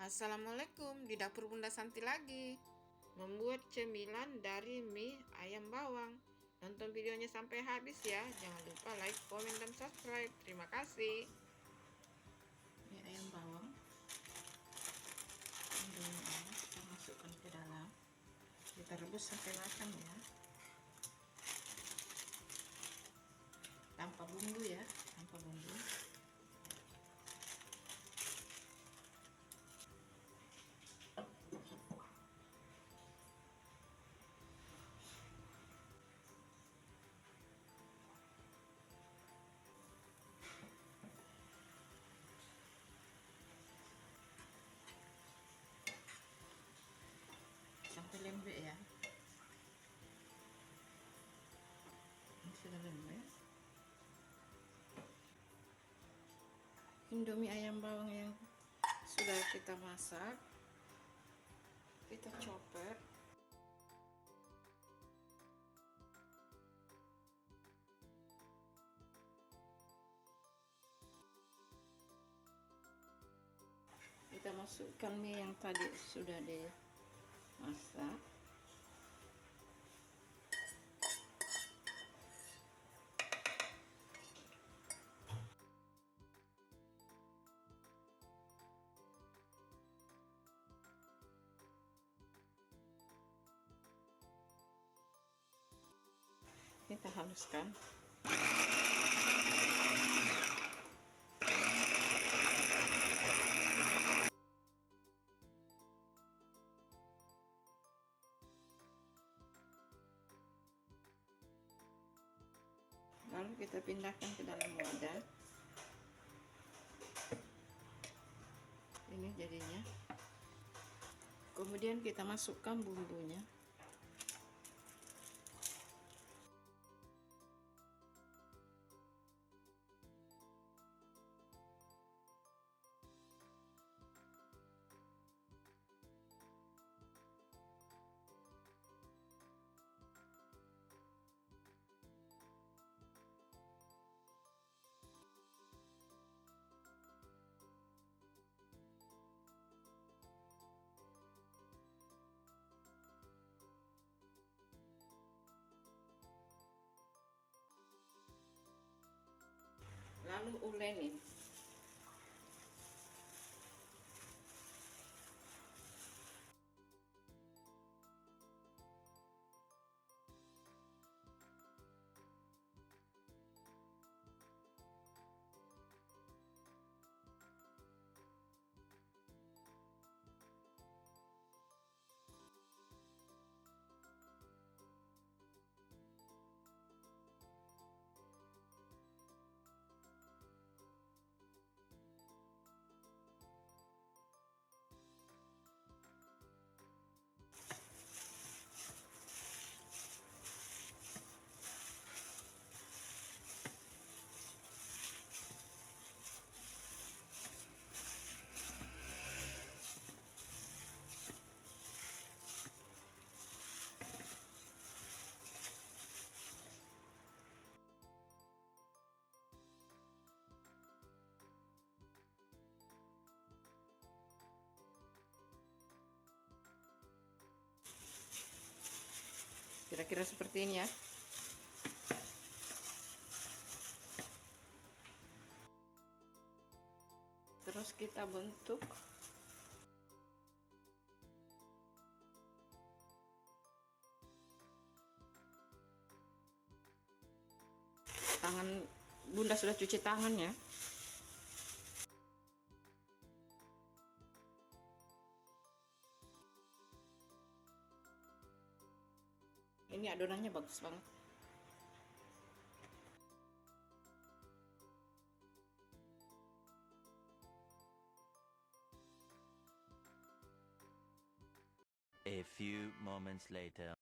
Assalamualaikum, di dapur Bunda Santi lagi. Membuat cemilan dari mie ayam bawang. Nonton videonya sampai habis ya. Jangan lupa like, komen, dan subscribe. Terima kasih. Mie ayam bawang. Ini kita masukkan ke dalam. Kita rebus sampai matang ya. Tanpa bumbu ya, tanpa bumbu. Sampai lembek ya. Ini sudah lembek. Indomie ayam bawang yang sudah kita masak, kita chopper. Kita masukkan mie yang tadi sudah dimasak. Kita haluskan. Lalu kita pindahkan ke dalam wadah. Ini jadinya. Kemudian kita masukkan bumbunya. Lalu ulenin. Kira-kira seperti ini ya. Terus kita bentuk tangan. Bunda sudah cuci tangan ya. Ini adonannya bagus banget. A few moments later.